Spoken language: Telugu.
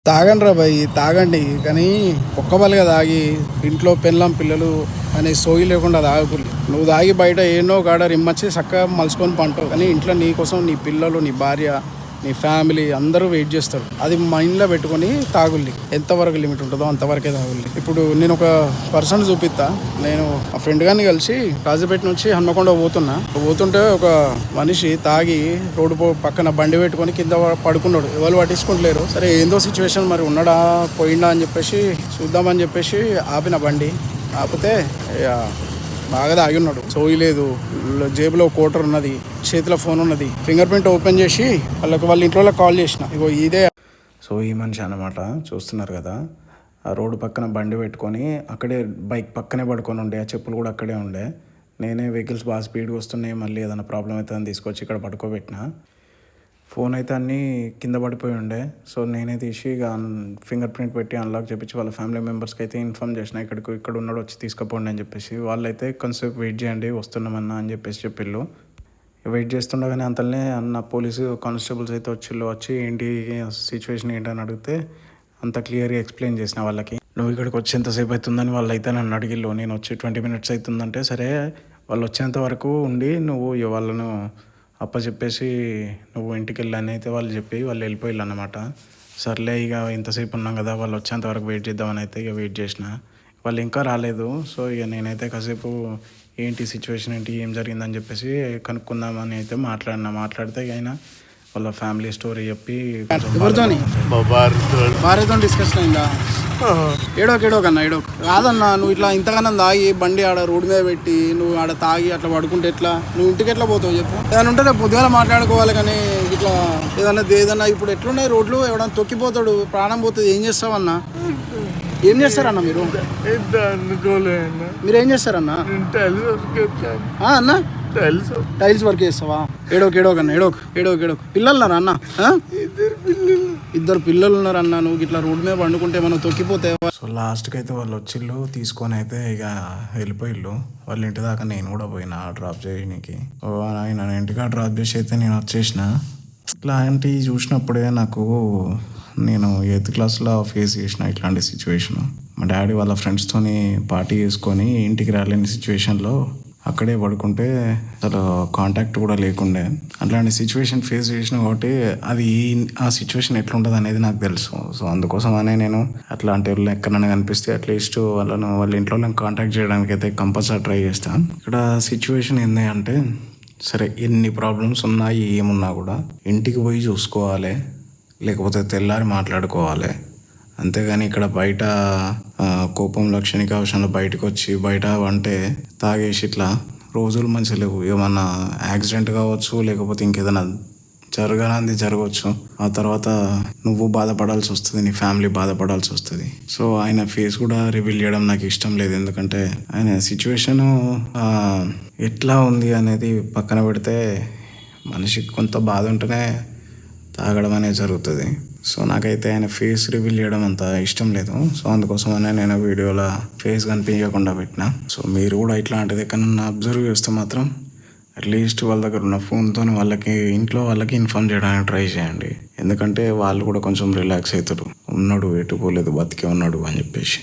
తాగండి రా భయ్, తాగండి కానీ ఒక్కబలిగా తాగి ఇంట్లో పెళ్ళం పిల్లలు అనే సోయి లేకుండా తాగకూడదు. నువ్వు తాగి బయట ఏనో గాడ రిమ్మచ్చి చక్కగా మలుచుకొని పంటావు, కానీ ఇంట్లో నీ కోసం నీ పిల్లలు, నీ భార్య, నీ ఫ్యామిలీ అందరూ వెయిట్ చేస్తారు. అది మైండ్లో పెట్టుకొని తాగుల్లి. ఎంతవరకు లిమిట్ ఉంటుందో అంతవరకే తాగుల్లి. ఇప్పుడు నేను ఒక పర్సన్ చూపిస్తా. నేను ఆ ఫ్రెండ్ గారిని కలిసి కాజీపేట నుంచి హన్మకొండ పోతుంటే ఒక మనిషి తాగి రోడ్డు పక్కన బండి పెట్టుకొని కింద పడుకున్నాడు. ఎవరు పట్టించుకుంటలేరు. సరే ఏందో సిచ్యువేషన్, మరి ఉన్నాడా పోయిండా అని చెప్పేసి చూద్దామని చెప్పేసి ఆపిన బండి. ఆపితే బాగా తాగి ఉన్నాడు. సోయి లేదు, జేబులో కోటర్ ఉన్నది, చేతిలో ఫోన్ ఉన్నది. ఫింగర్ ప్రింట్ ఓపెన్ చేసి వాళ్ళ ఇంట్లో కాల్ చేసిన. ఇగో ఇదే సో ఈ మనిషి అన్నమాట. చూస్తున్నారు కదా, ఆ రోడ్డు పక్కన బండి పెట్టుకొని అక్కడే బైక్ పక్కనే పడుకొని ఉండే, ఆ చెప్పులు కూడా అక్కడే ఉండే. నేనే వెహికల్స్ బాగా స్పీడ్గా వస్తున్నాయి, మళ్ళీ ఏదైనా ప్రాబ్లం అవుతుందని తీసుకొచ్చి ఇక్కడ పడుకోబెట్టిన. ఫోన్ అయితే అన్నీ కింద పడిపోయి ఉండే. సో నేనే తీసి ఇక ఫింగర్ ప్రింట్ పెట్టి అన్లాక్ చేపించి వాళ్ళ ఫ్యామిలీ మెంబర్స్కి అయితే ఇన్ఫామ్ చేసిన, ఇక్కడ ఉన్నాడు వచ్చి తీసుకుపోండి అని చెప్పేసి. వాళ్ళైతే కొంచెంసేపు వెయిట్ చేయండి వస్తున్నామన్నా అని చెప్పేసి చెప్పిళ్ళు. వెయిట్ చేస్తుండగానే అంతలోనే అన్న పోలీసు కానిస్టేబుల్స్ అయితే వచ్చి ఏంటి సిచ్యువేషన్ ఏంటని అడిగితే అంత క్లియర్గా ఎక్స్ప్లెయిన్ చేసిన వాళ్ళకి. నువ్వు ఇక్కడికి వచ్చి ఎంతసేపు అవుతుందని వాళ్ళు అయితే నన్ను అడిగిళ్ళు. నేను వచ్చి 20 minutes అవుతుందంటే సరే వాళ్ళు వచ్చేంత వరకు ఉండి నువ్వు వాళ్ళను చెప్పేసి నువ్వు ఇంటికి వెళ్ళని అయితే వాళ్ళు వెళ్ళిపోయిళ్ళు అన్నమాట. సర్లే ఇక ఇంతసేపు ఉన్నాం కదా, వాళ్ళు వచ్చేంత వరకు వెయిట్ చేద్దామని అయితే ఇక వెయిట్ చేసిన. వాళ్ళు ఇంకా రాలేదు. సో ఇక నేనైతే కాసేపు ఏంటి సిచ్యువేషన్ ఏంటి ఏం జరిగిందని చెప్పేసి కనుక్కుందామని అయితే మాట్లాడితే అయినా వాళ్ళ ఫ్యామిలీ స్టోరీ చెప్పి భార్యతో డిస్కషన్ అయిందా? ఏడోకన్నా కాదన్నా, నువ్వు ఇట్లా ఇంతకన్నా తాగి బండి ఆడ రోడ్డు మీద పెట్టి నువ్వు ఆడ తాగి అట్లా పడుకుంటే ఎట్లా? నువ్వు ఇంటికి ఎట్లా పోతావు చెప్పు? ఏదైనా ఉంటే పొద్దుగా మాట్లాడుకోవాలి, కానీ ఇట్లా ఏదన్నా ఇప్పుడు ఎట్లున్నాయి రోడ్లు, ఎవడన్నా తొక్కిపోతాడు, ప్రాణం పోతుంది, ఏం చేస్తావన్నా? ఏం చేస్తారన్నా మీరు? మీరేం చేస్తారన్నా? అన్నా టైల్స్ వర్క్ చేస్తావా? ఏడోకన్నా ఏడోకు. పిల్లలు ఉన్నారా అన్న? ఇద్దరు పిల్లలు ఉన్నారన్న. నువ్వు ఇట్లా రోడ్డు మీద పండుకుంటే మనం తొక్కిపోతే. సో లాస్ట్కి అయితే వాళ్ళు వచ్చిళ్ళు తీసుకొని అయితే ఇక వెళ్ళిపోయిళ్ళు. వాళ్ళ ఇంటి దాకా నేను కూడా పోయినా డ్రాప్ చేయడానికి. ఆయన ఇంటికి డ్రాప్ చేసి అయితే నేను వచ్చేసిన. ఇట్లాంటివి చూసినప్పుడే నేను 8th క్లాస్లో ఫేస్ చేసిన ఇట్లాంటి సిచ్యువేషన్. మా డాడీ వాళ్ళ ఫ్రెండ్స్తోని పార్టీ చేసుకొని ఇంటికి రాలేని సిచ్యువేషన్లో అక్కడే పడుకుంటే అసలు కాంటాక్ట్ కూడా లేకుండే. అట్లాంటి సిచ్యువేషన్ ఫేస్ చేసిన కాబట్టి ఆ సిచ్యువేషన్ ఎట్లుంటుంది అనేది నాకు తెలుసు. సో అందుకోసమనే నేను అట్లాంటి వాళ్ళు ఎక్కడైనా కనిపిస్తే అట్లీస్ట్ వాళ్ళ ఇంట్లో కాంటాక్ట్ చేయడానికి అయితే కంపల్సరీ ట్రై చేస్తాను. ఇక్కడ సిచ్యువేషన్ ఏంది అంటే, సరే ఎన్ని ప్రాబ్లమ్స్ ఉన్నాయి ఏమున్నా కూడా ఇంటికి పోయి చూసుకోవాలి, లేకపోతే తెల్లారి మాట్లాడుకోవాలి. అంతేగాని ఇక్కడ బయట కోపంలో క్షణికావశంలో బయటకు వచ్చి బయట అంటే తాగేసి ఇట్లా రోజులు మంచిగా లేవు. ఏమన్నా యాక్సిడెంట్ కావచ్చు, లేకపోతే ఇంకేదైనా జరగవచ్చు. ఆ తర్వాత నువ్వు బాధపడాల్సి వస్తుంది, నీ ఫ్యామిలీ బాధపడాల్సి వస్తుంది. సో ఆయన ఫేస్ కూడా రివీల్ చేయడం నాకు ఇష్టం లేదు. ఎందుకంటే ఆయన సిచ్యువేషను ఎట్లా ఉంది అనేది పక్కన పెడితే మనిషికి కొంత బాధ ఉంటేనే తాగడం అనేది జరుగుతుంది. సో నాకైతే ఆయన ఫేస్ రివీల్ చేయడం అంత ఇష్టం లేదు. సో అందుకోసమనే నేను వీడియోలో ఫేస్ కనిపించకుండా పెట్టిన. సో మీరు కూడా ఇట్లాంటిది ఎక్కడన్నా అబ్జర్వ్ చేస్తే మాత్రం అట్లీస్ట్ వాళ్ళ దగ్గర ఉన్న ఫోన్తో ఇంట్లో వాళ్ళకి ఇన్ఫార్మ్ చేయడానికి ట్రై చేయండి. ఎందుకంటే వాళ్ళు కూడా కొంచెం రిలాక్స్ అవుతారు, ఉన్నాడు ఎటు పోలేదు బతికే ఉన్నాడు అని చెప్పేసి.